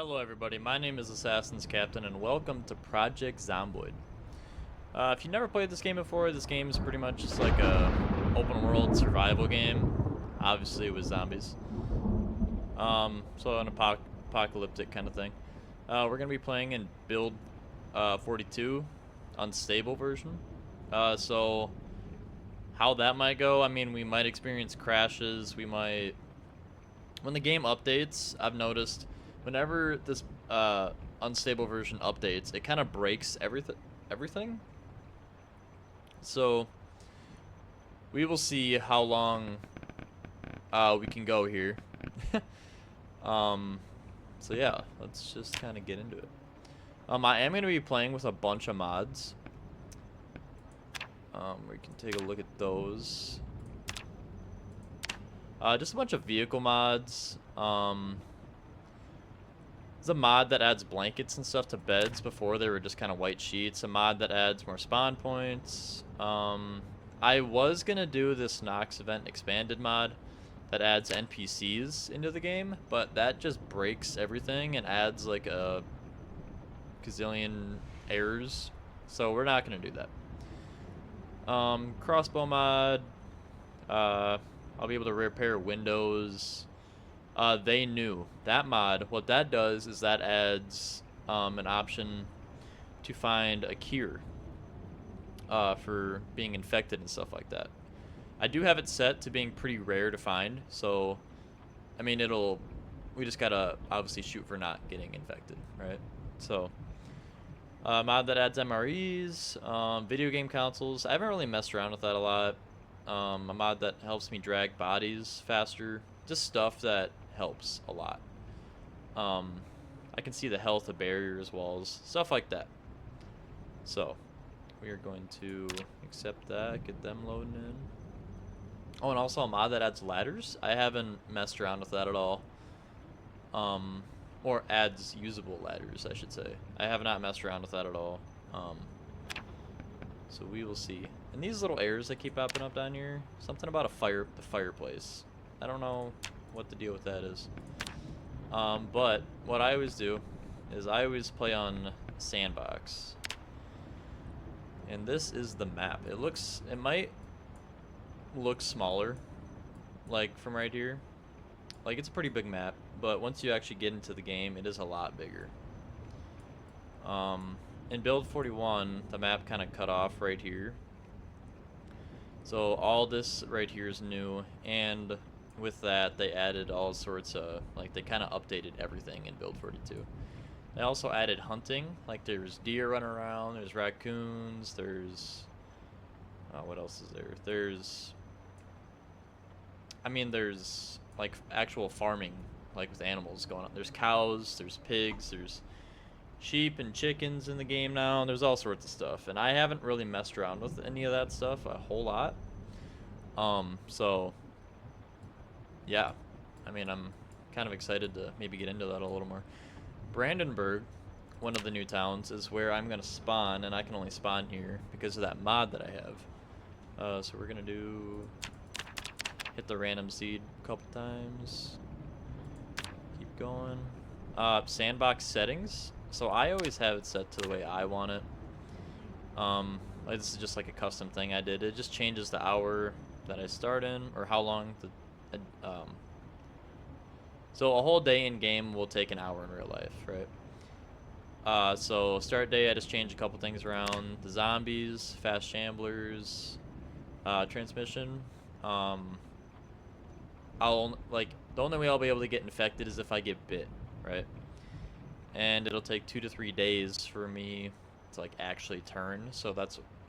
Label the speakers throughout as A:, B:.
A: Hello everybody, my name is Assassinscaptin and welcome to Project Zomboid. If you've never played this game before, this game is pretty much just like a open world survival game, obviously with zombies. So an apocalyptic kind of thing. We're going to be playing in build 42, unstable version. So how that might go, I mean, we might experience crashes, we might... When the game updates, I've noticed whenever this unstable version updates, it kind of breaks everything. So we will see how long we can go here. So yeah, let's just kind of get into it. I am going to be playing with a bunch of mods. We can take a look at those. Just a bunch of vehicle mods. There's a mod that adds blankets and stuff to beds. Before they were just kind of white sheets. A mod that adds more spawn points. I was gonna do this Nox event expanded mod that adds NPCs into the game, but that just breaks everything and adds like a gazillion errors. So we're not gonna do that. Crossbow mod. I'll be able to repair windows. They knew that mod. What that does is that adds an option to find a cure for being infected and stuff like that. I do have it set to being pretty rare to find, so I mean we just gotta obviously shoot for not getting infected, right? So mod that adds MREs, video game consoles. I haven't really messed around with that a lot. A mod that helps me drag bodies faster. Just stuff that helps a lot. I can see the health of barriers, walls, stuff like that. So we are going to accept that, get them loading in. Oh, and also a mod that adds ladders. I haven't messed around with that at all. Or adds usable ladders, I should say. I have not messed around with that at all. So we will see. And these little errors that keep popping up down here, something about the fireplace. I don't know what the deal with that is. But what I always do is I always play on sandbox. And this is the map. It might look smaller, like from right here. Like it's a pretty big map, but once you actually get into the game, it is a lot bigger. In build 41, the map kind of cut off right here. So all this right here is new, and with that they added all sorts of, like, they kind of updated everything in build 42. They also added hunting, like there's deer running around, there's raccoons, there's what else is there? There's like actual farming, like with animals going on. There's cows, there's pigs, there's sheep and chickens in the game now, and there's all sorts of stuff, and I haven't really messed around with any of that stuff a whole lot. So yeah, I mean, I'm kind of excited to maybe get into that a little more. Brandenburg, one of the new towns, is where I'm gonna spawn, and I can only spawn here because of that mod that I have. So we're gonna hit the random seed a couple times, keep going. Sandbox settings. So I always have it set to the way I want it. This is just like a custom thing I did. It just changes the hour that I start in, or how long so a whole day in game will take an hour in real life, right? So start day, I just changed a couple things around. The zombies, fast shamblers, transmission. The only way I'll be able to get infected is if I get bit, right? And it'll take 2 to 3 days for me to like actually turn, so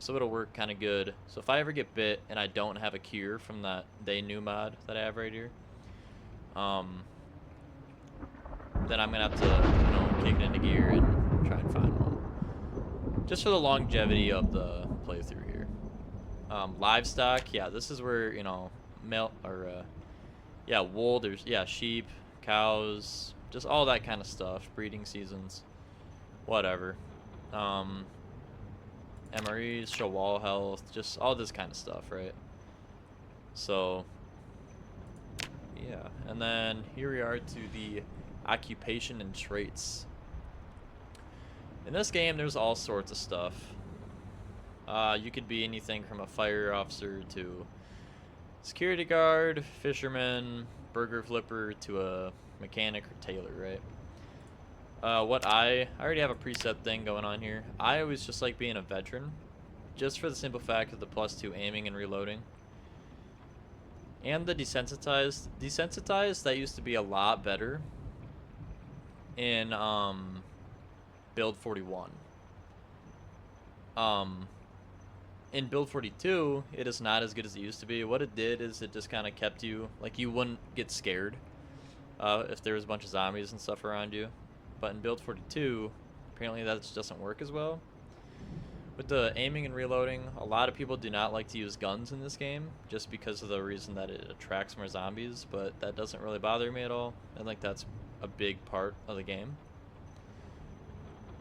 A: it'll work kind of good. So if I ever get bit and I don't have a cure from that they new mod that I have right here, then I'm gonna have to, kick it into gear and try and find one, just for the longevity of the playthrough here. Livestock, yeah, this is where wool. There's sheep, cows. Just all that kind of stuff, breeding seasons, whatever. MREs, show wall health, just all this kind of stuff, right? So, yeah. And then here we are to the occupation and traits. In this game, there's all sorts of stuff. You could be anything from a fire officer to security guard, fisherman, burger flipper, to a mechanic or tailor, right? I already have a preset thing going on here. I always just like being a veteran, just for the simple fact of the +2 aiming and reloading. And the desensitized. Desensitized, that used to be a lot better in build 41. In build 42, it is not as good as it used to be. What it did is it just kind of kept you, like, you wouldn't get scared if there was a bunch of zombies and stuff around you. But in build 42, apparently that just doesn't work as well. With the aiming and reloading, a lot of people do not like to use guns in this game, just because of the reason that it attracts more zombies, but that doesn't really bother me at all. I think that's a big part of the game.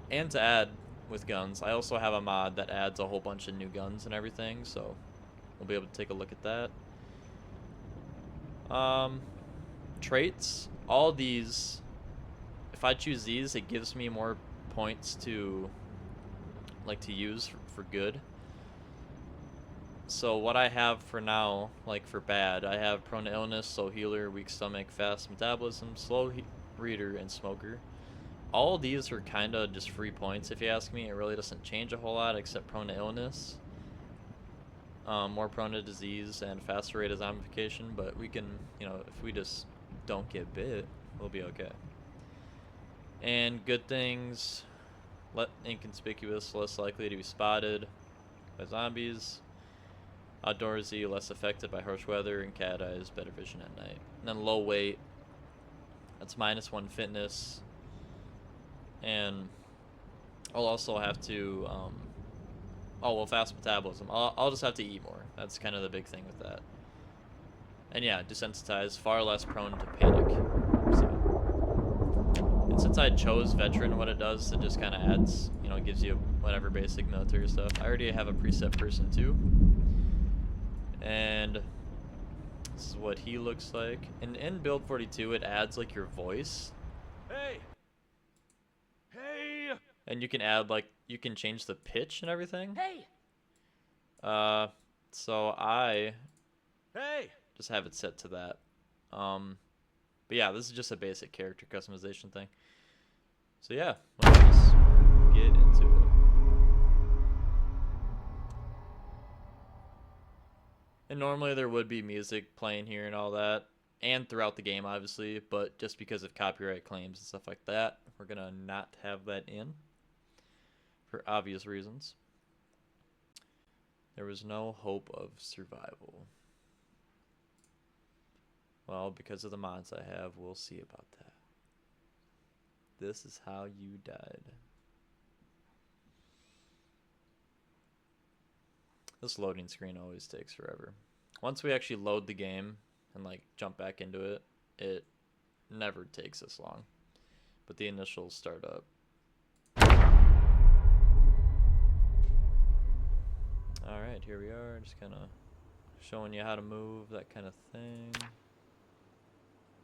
A: And to add with guns, I also have a mod that adds a whole bunch of new guns and everything, so we'll be able to take a look at that. Traits, all these, if I choose these, it gives me more points to use for good. So what I have for now, like for bad, I have prone to illness, slow healer, weak stomach, fast metabolism, slow reader, and smoker. All these are kind of just free points if you ask me. It really doesn't change a whole lot except prone to illness, more prone to disease, and faster rate of zombification, but we can, if we just don't get bit, we'll be okay. And good things, inconspicuous, less likely to be spotted by zombies, outdoorsy, less affected by harsh weather, and cat eyes, better vision at night. And then low weight, that's -1 fitness. And I'll also have to, fast metabolism. I'll just have to eat more. That's kind of the big thing with that. And yeah, desensitized, far less prone to panic. So, and since I chose veteran, what it does, it just kind of adds, gives you whatever basic military stuff. I already have a preset person too. And this is what he looks like. And in build 42, it adds like your voice.
B: Hey! Hey!
A: And you can add, you can change the pitch and everything.
B: Hey!
A: So I
B: Hey!
A: just have it set to that. But yeah, this is just a basic character customization thing. So yeah, let's just get into it. And normally there would be music playing here and all that, and throughout the game, obviously, but just because of copyright claims and stuff like that, we're gonna not have that in, for obvious reasons. There was no hope of survival. Well, because of the mods I have, we'll see about that. This is how you died. This loading screen always takes forever. Once we actually load the game and jump back into it, it never takes this long. But the initial startup. Alright, here we are, just kind of showing you how to move, that kind of thing.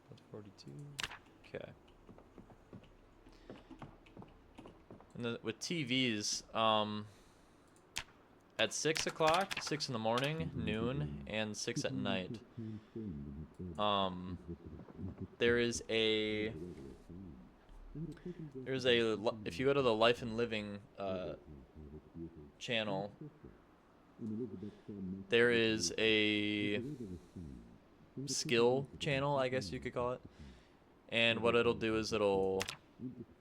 A: That's 42. Okay. And with TVs, at 6 o'clock, 6 in the morning, noon, and 6 at night, if you go to the Life and Living channel, there is a skill channel, I guess you could call it, and what it'll do is it'll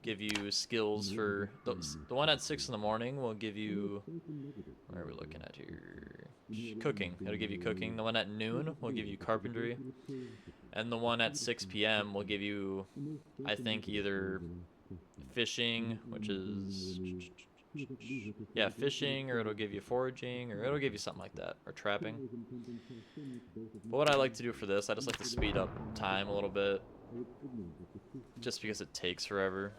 A: give you skills for the one at 6 in the morning will give you, what are we looking at here, cooking. It'll give you cooking. The one at noon will give you carpentry, and the one at 6 p.m. will give you, I think, either fishing, which is, yeah, fishing, or it'll give you foraging, or it'll give you something like that, or trapping. But what I like to do for this, I just like to speed up time a little bit, just because it takes forever.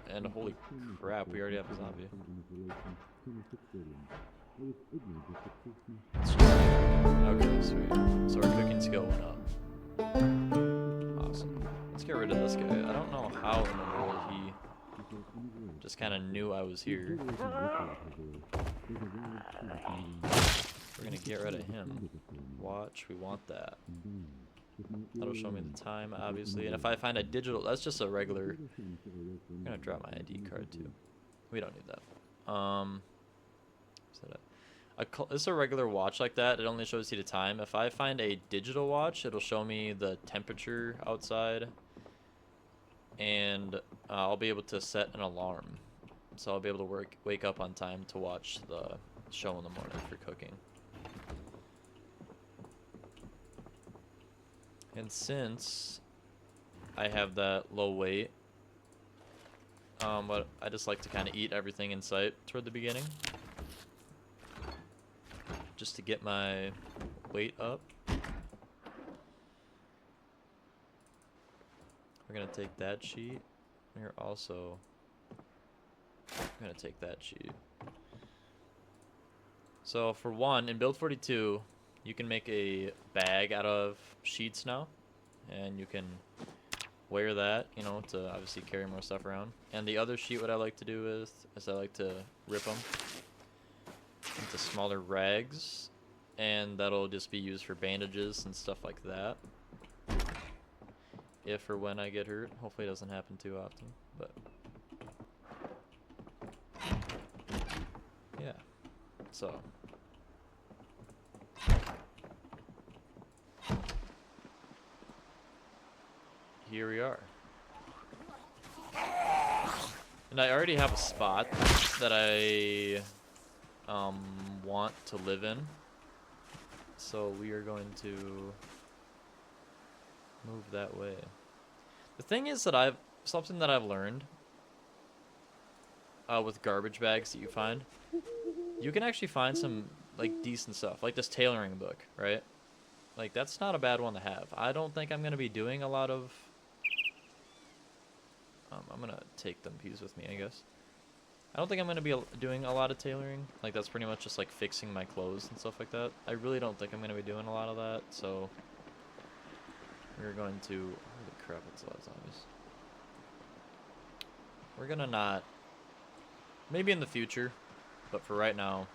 A: And holy crap, we already have a zombie. Okay, sweet. So our cooking skill went up. Awesome. Let's get rid of this guy. I don't know how in the world he just kind of knew I was here. We're gonna get rid of him. Watch, we want that. That'll show me the time, obviously. And if I find a digital, that's just a regular. I'm gonna drop my ID card too. We don't need that. Is that it's a regular watch like that. It only shows you the time. If I find a digital watch, it'll show me the temperature outside, and I'll be able to set an alarm. So I'll be able to wake up on time to watch the show in the morning for cooking. And since I have that low weight, but I just like to kind of eat everything in sight toward the beginning, just to get my weight up. We're gonna take that sheet. We're also gonna take that sheet. So for one, in build 42, you can make a bag out of sheets now, and you can wear that, you know, to obviously carry more stuff around. And the other sheet, what I like to do is I like to rip them into smaller rags, and that'll just be used for bandages and stuff like that. If or when I get hurt. Hopefully it doesn't happen too often, but yeah. So here we are. And I already have a spot that I want to live in. So we are going to move that way. The thing is that something that I've learned with garbage bags that you find, you can actually find some like decent stuff, like this tailoring book, right? Like that's not a bad one to have. I don't think I'm gonna be doing a lot of. I'm gonna take them peas with me, I guess. I don't think I'm gonna be doing a lot of tailoring. Like that's pretty much just like fixing my clothes and stuff like that. I really don't think I'm gonna be doing a lot of that. So we're going to. Holy crap! That's a lot of zombies. We're gonna not. Maybe in the future, but for right now,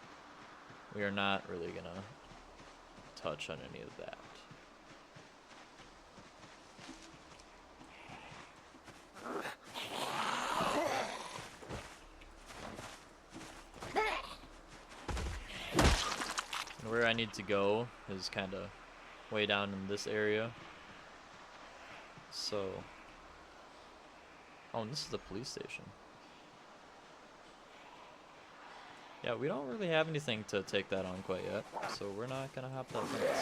A: we are not really gonna touch on any of that. And where I need to go is kind of way down in this area. So, oh, and this is the police station. Yeah, we don't really have anything to take that on quite yet, so we're not gonna hop that fence.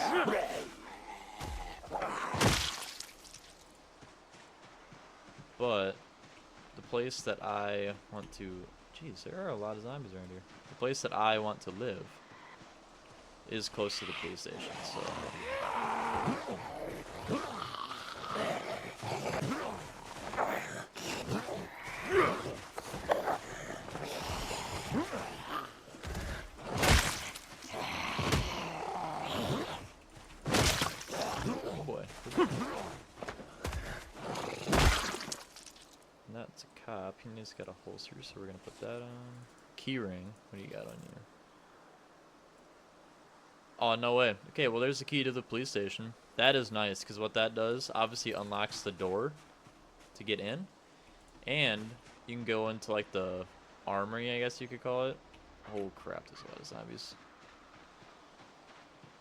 A: But the place that I want to, jeez, there are a lot of zombies around here. The place that I want to live is close to the police station, so. Oh boy. And that's a cop. He's got a holster, so we're gonna put that on. Key ring. What do you got on here? Oh, no way. Okay, well, there's the key to the police station. That is nice, because what that does, obviously unlocks the door to get in. And you can go into, like, the armory, I guess you could call it. Oh, crap, there's a lot of zombies.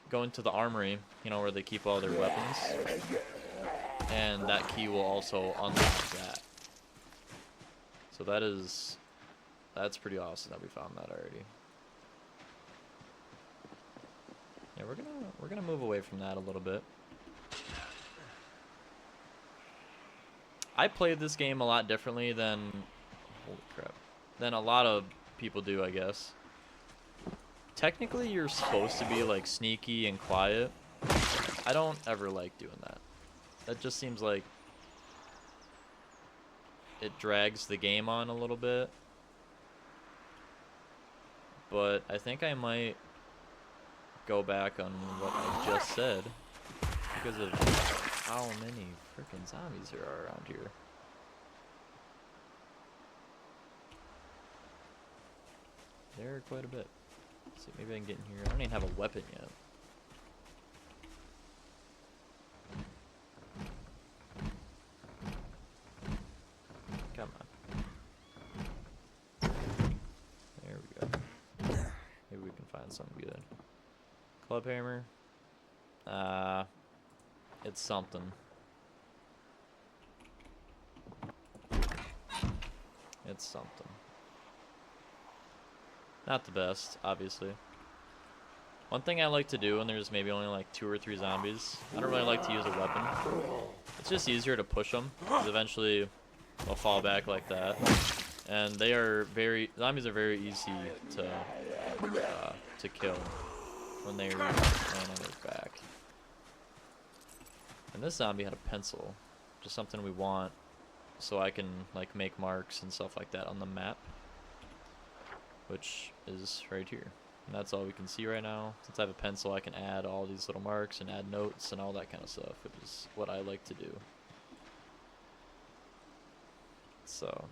A: Go into the armory, you know, where they keep all their weapons. And that key will also unlock that. So that's pretty awesome that we found that already. Yeah, we're gonna move away from that a little bit. I played this game a lot differently than, holy crap, than a lot of people do, I guess. Technically, you're supposed to be like sneaky and quiet. I don't ever like doing that. That just seems like it drags the game on a little bit. But I think I might go back on what I just said because of how many freaking zombies there are around here. There are quite a bit. Let's see, maybe I can get in here. I don't even have a weapon yet. Come on. There we go. Maybe we can find something good. Club hammer. It's something. It's something. Not the best, obviously. One thing I like to do when there's maybe only like 2 or 3 zombies, I don't really like to use a weapon. It's just easier to push them, because eventually they'll fall back like that. And zombies are very easy to kill when they're laying on their back. And this zombie had a pencil, just something we want, so I can like make marks and stuff like that on the map, which is right here. And that's all we can see right now. Since I have a pencil, I can add all these little marks and add notes and all that kind of stuff, which is what I like to do. So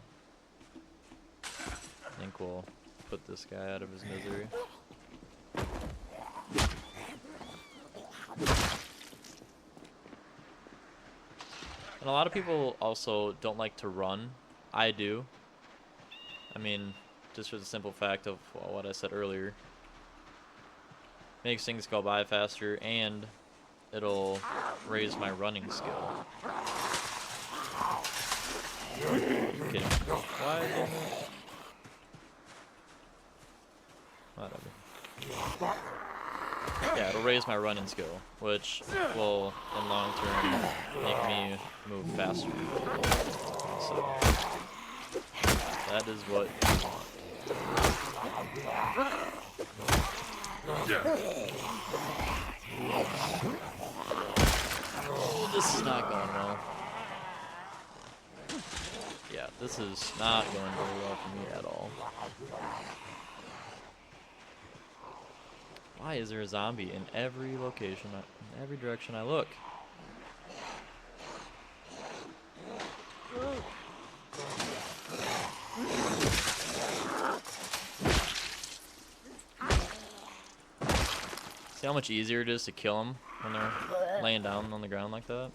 A: I think we'll put this guy out of his misery. And a lot of people also don't like to run. I do. I mean, just for the simple fact of what I said earlier. Makes things go by faster, and it'll raise my running skill. Are you kidding me? Why didn't it? Whatever. Yeah, it'll raise my running skill, which will, in long term, make me move faster. So, that is what you want. Oh, this is not going well. Yeah, this is not going very well for me at all. Why is there a zombie in every location, in every direction I look? See how much easier it is to kill them when they're laying down on the ground like that?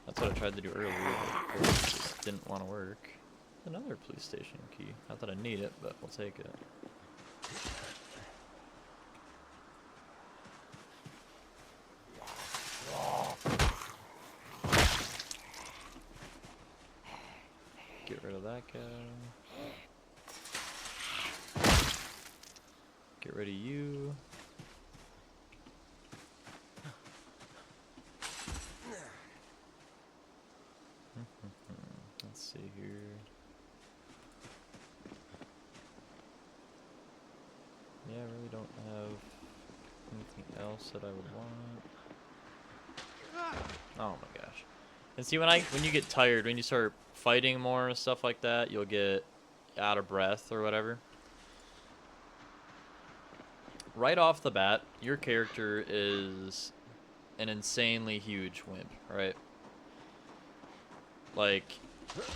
A: That's what I tried to do earlier, but it just didn't want to work. Another police station key. Not that I need it, but we'll take it. Get rid of that guy. Get rid of you. Let's see here. Yeah, I really don't have anything else that I would want. Oh my gosh. And see, when you get tired, when you start fighting more and stuff like that, you'll get out of breath or whatever. Right off the bat, your character is an insanely huge wimp, right? Like,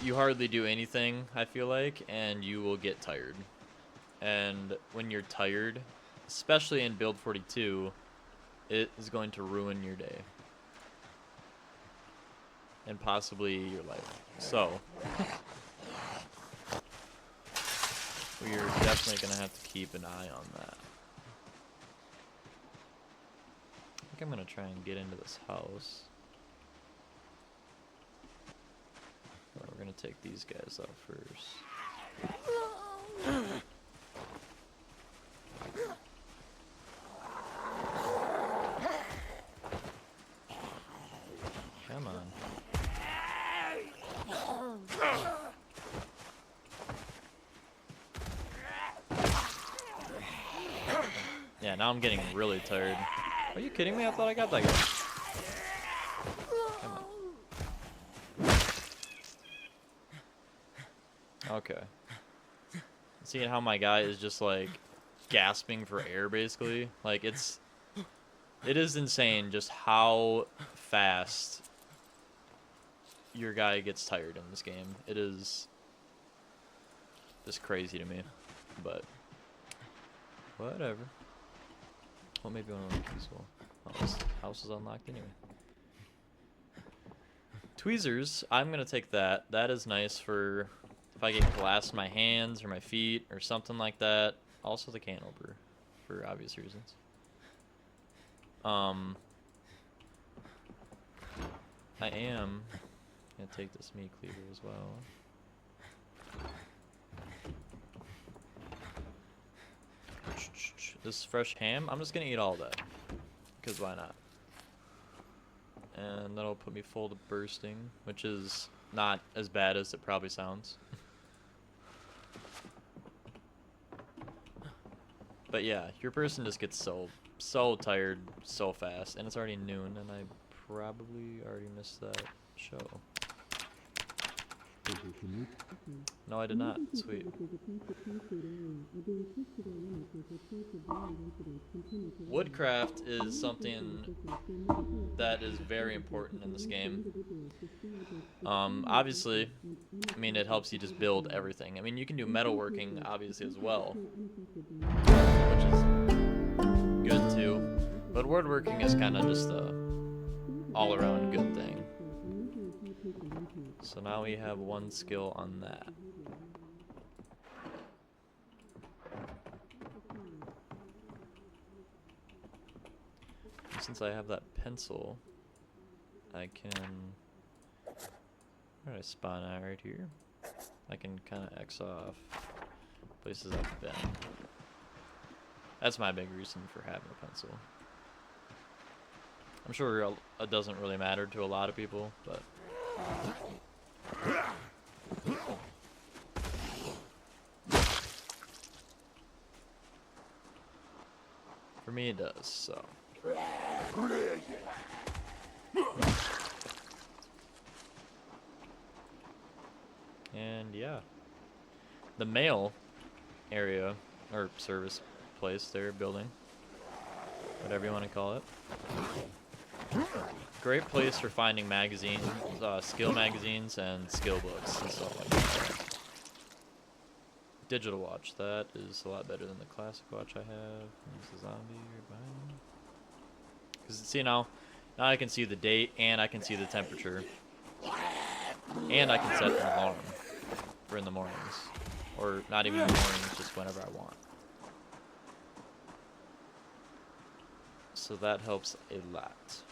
A: you hardly do anything, I feel like, and you will get tired. And when you're tired, especially in build 42, it is going to ruin your day. And possibly your life. So, we are definitely going to have to keep an eye on that. I think I'm going to try and get into this house. But we're going to take these guys out first. Come on. Yeah, now I'm getting really tired. Are you kidding me? I thought I got that guy. Come on. Okay. Seeing how my guy is just like gasping for air, basically. Like, it's It is insane just how fast your guy gets tired in this game. It is just crazy to me, but whatever. Well, maybe one of these will. Oh, this house is unlocked anyway. Tweezers, I'm gonna take that. That is nice for if I get glass in my hands or my feet or something like that. Also the can opener, for obvious reasons. I am gonna take this meat cleaver as well. This fresh ham, I'm just gonna eat all that, because why not? And that'll put me full to bursting, which is not as bad as it probably sounds. But yeah, your person just gets so tired so fast, and it's already noon, and I probably already missed that show. No, I did not. Sweet. Woodcraft is something that is very important in this game. Obviously, I mean, it helps you just build everything. I mean, you can do metalworking, obviously, as well, which is good too. But woodworking is kind of just a all-around good thing. So now we have one skill on that. Since I have that pencil, I can... Where did I spawn at? Right here? I can kind of X off places I've been. That's my big reason for having a pencil. I'm sure it doesn't really matter to a lot of people, but... For me it does, so... And yeah. The mail area, or service place they're building, whatever you want to call it. Great place for finding magazines, skill magazines and skill books and stuff like that. Digital watch, that is a lot better than the classic watch I have. There's a zombie right behind me. Because see now I can see the date and I can see the temperature. And I can set an alarm for in the mornings. Or not even in the mornings, just whenever I want. So that helps a lot.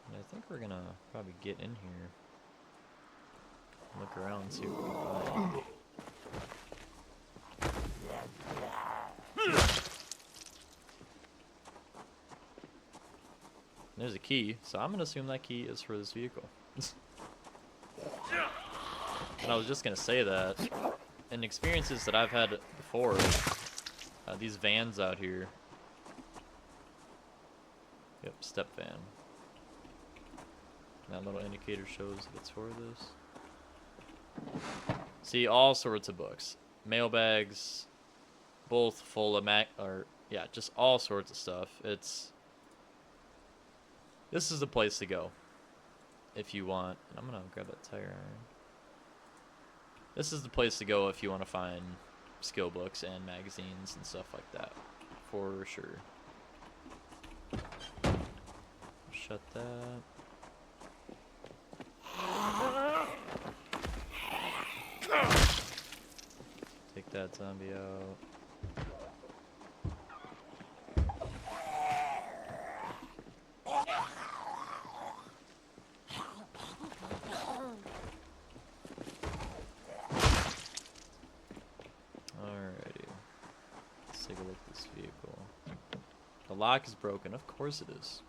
A: And I think we're gonna probably get in here. Look around and see what we can find. There's a key, so I'm gonna assume that key is for this vehicle. And I was just gonna say that in experiences that I've had before, these vans out here. Yep, step van. That little indicator shows if it's for this. See all sorts of books, mailbags, both full of just all sorts of stuff. This is the place to go if you want. And I'm gonna grab that tire iron. This is the place to go if you want to find skill books and magazines and stuff like that, for sure. Shut that. Take that zombie out. Lock is broken. Of course it is.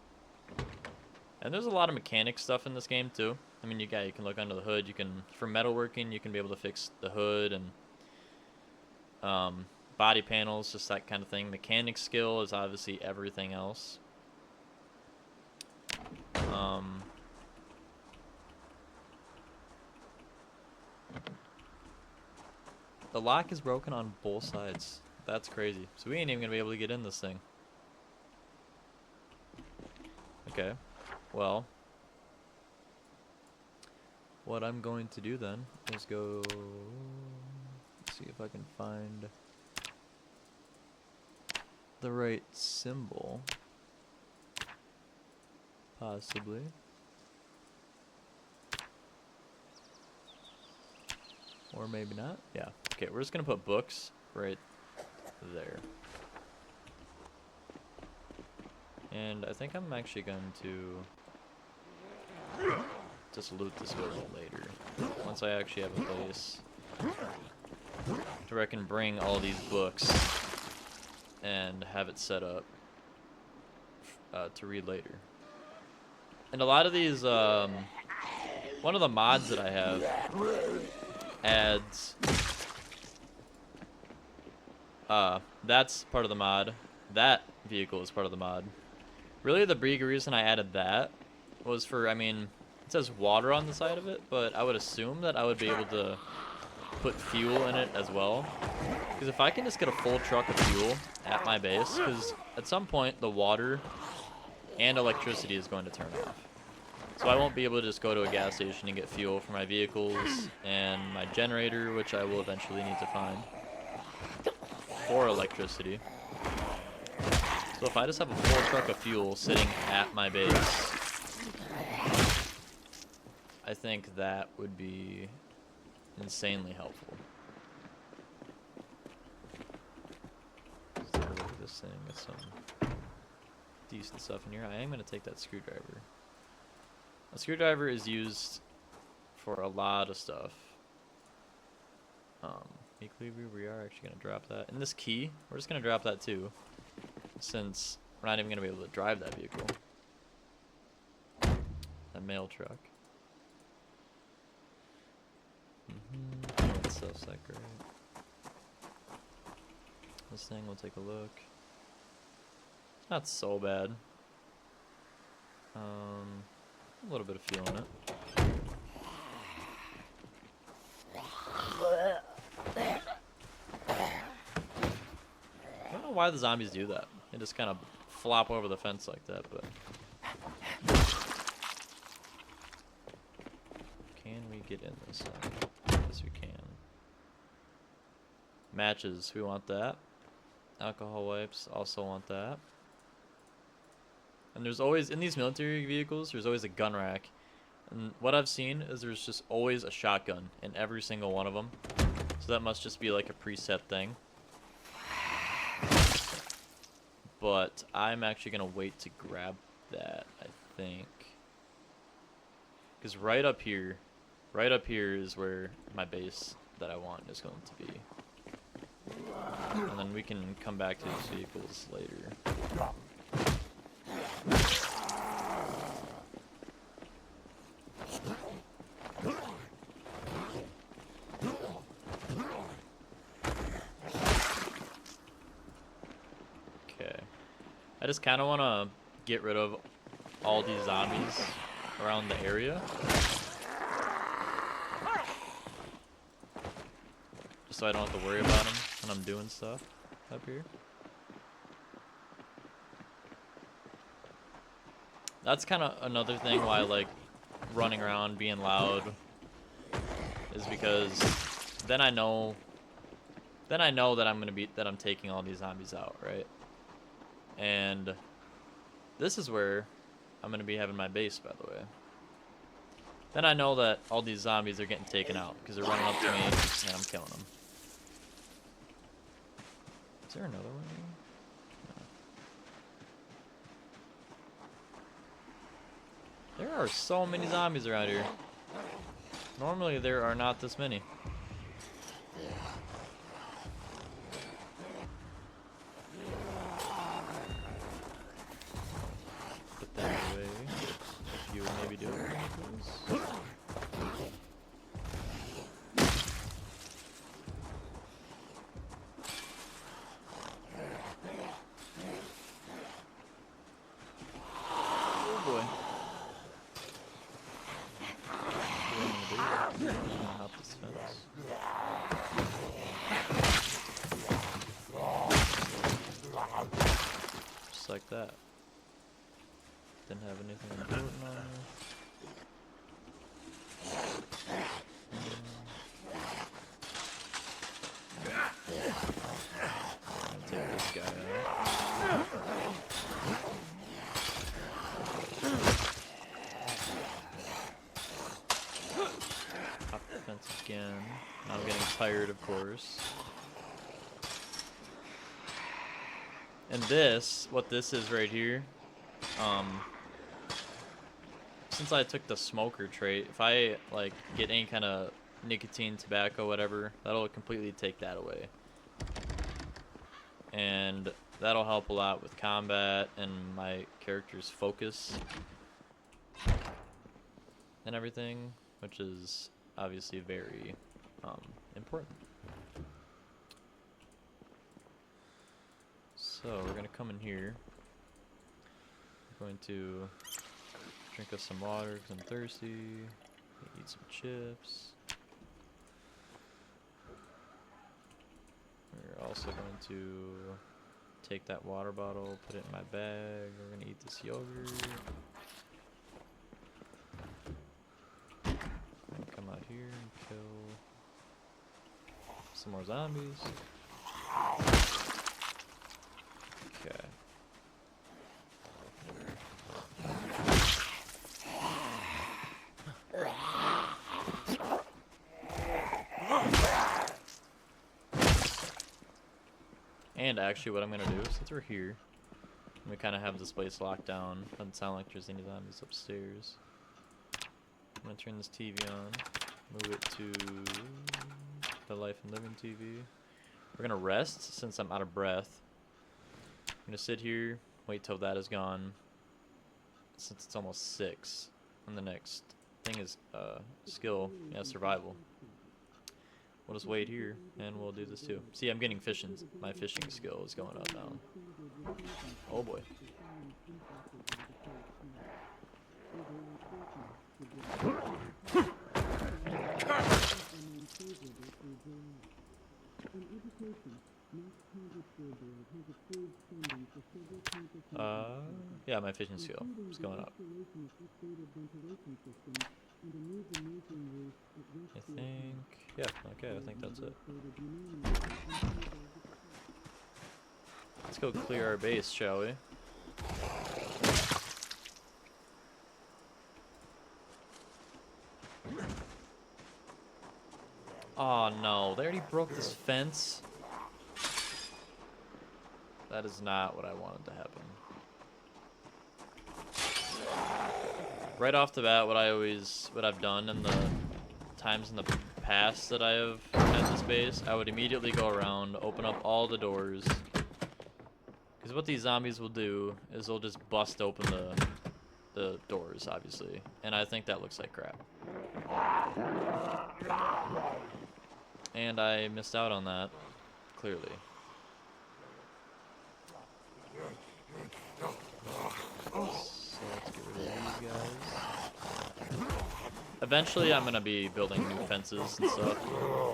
A: And there's a lot of mechanic stuff in this game too. I mean, you can look under the hood. You can, for metalworking, you can be able to fix the hood and body panels, just that kind of thing. Mechanic skill is obviously everything else. The lock is broken on both sides. That's crazy. So we ain't even gonna be able to get in this thing. Okay. Well, what I'm going to do then is go see if I can find the right symbol. Possibly. Or maybe not. Yeah. Okay, we're just gonna put books right there. And I think I'm actually going to just loot this building later. Once I actually have a place to where I can bring all these books and have it set up to read later. And a lot of these, one of the mods that I have adds, that's part of the mod. That vehicle is part of the mod. Really, the big reason I added that was for, I mean, it says water on the side of it, but I would assume that I would be able to put fuel in it as well. Because if I can just get a full truck of fuel at my base, because at some point the water and electricity is going to turn off. So I won't be able to just go to a gas station and get fuel for my vehicles and my generator, which I will eventually need to find for electricity. So if I just have a full truck of fuel sitting at my base, I think that would be insanely helpful. Let's take a look at this thing. Got some decent stuff in here. I am going to take that screwdriver. A screwdriver is used for a lot of stuff. Equilibrium, we are actually going to drop that. And this key, we're just going to drop that too, since we're not even going to be able to drive that vehicle. That mail truck. That's self-sec, right? This thing, we'll take a look. Not so bad. A little bit of fuel in it. I don't know why the zombies do that. They just kind of flop over the fence like that, but... Can we get in this thing? Yes, we can. Matches, we want that. Alcohol wipes, also want that. And there's always, in these military vehicles, there's always a gun rack. And what I've seen is there's just always a shotgun in every single one of them. So that must just be like a preset thing. But I'm actually going to wait to grab that, I think. Because right up here is where my base that I want is going to be. And then we can come back to these vehicles later. Okay. I just kind of want to get rid of all these zombies around the area. Just so I don't have to worry about them when I'm doing stuff up here. That's kind of another thing why I like running around being loud, is because then I know that I'm taking all these zombies out, right? And this is where I'm gonna be having my base, by the way. Then I know that all these zombies are getting taken out because they're running up to me and I'm killing them. Is there another one here? There are so many zombies around here. Normally there are not this many. Put that away. You would maybe do it. Oh boy. Hop this fence. that? Didn't have anything important on me. Take this guy out. Hop the fence again. Now I'm getting tired, of course. And this, what this is right here, since I took the smoker trait, if I like get any kind of nicotine, tobacco, whatever, that'll completely take that away. And that'll help a lot with combat and my character's focus and everything, which is obviously very important. So we're gonna come in here. I'm going to drink us some water because I'm thirsty. Eat some chips. We're also going to take that water bottle, put it in my bag. We're gonna eat this yogurt. Come out here and kill some more zombies. Okay. And actually what I'm gonna do, since we're here, we kind of have this place locked down. Doesn't sound like there's any zombies upstairs. I'm gonna turn this TV on, move it to the Life and Living TV. We're gonna rest since I'm out of breath. I'm gonna sit here, wait till that is gone, since it's almost 6. And the next thing is skill, yeah, survival. We'll just wait here, and we'll do this too. See, I'm getting fishing. My fishing skill is going up now. Oh boy. Yeah, my fishing skill is going up. I think, yeah, okay, I think that's it. Let's go clear our base, shall we? Oh no, they already broke this fence. That is not what I wanted to happen. Right off the bat, what I've done in the times in the past that I have had this base, I would immediately go around, open up all the doors. Because what these zombies will do is they'll just bust open the doors, obviously. And I think that looks like crap. And I missed out on that, clearly. So let's get rid of these guys. Eventually I'm gonna be building new fences and stuff,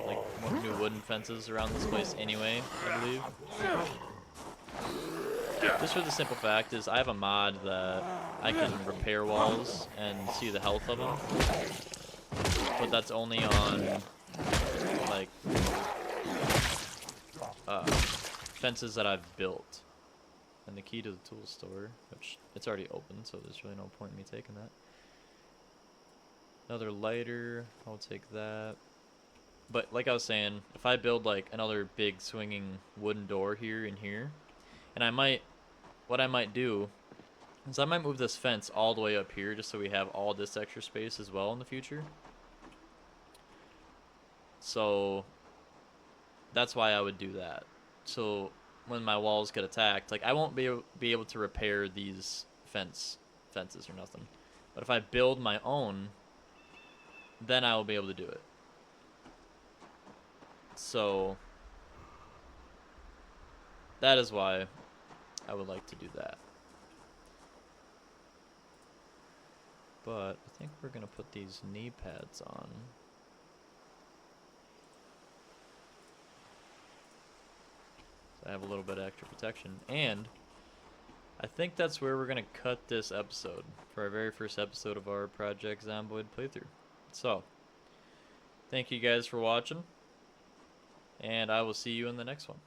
A: like new wooden fences around this place anyway, I believe. Just for the simple fact is I have a mod that I can repair walls and see the health of them, but that's only on like fences that I've built. And the key to the tool store, which it's already open, so there's really no point in me taking that. Another lighter, I'll take that. But like I was saying, if I build like another big swinging wooden door here and here, and what I might do is I might move this fence all the way up here just so we have all this extra space as well in the future. So that's why I would do that. So when my walls get attacked, like I won't be able to repair these fences or nothing. But if I build my own, then I will be able to do it. So that is why I would like to do that. But I think we're gonna put these knee pads on. So I have a little bit of extra protection. And I think that's where we're going to cut this episode for our very first episode of our Project Zomboid playthrough. So, thank you guys for watching, and I will see you in the next one.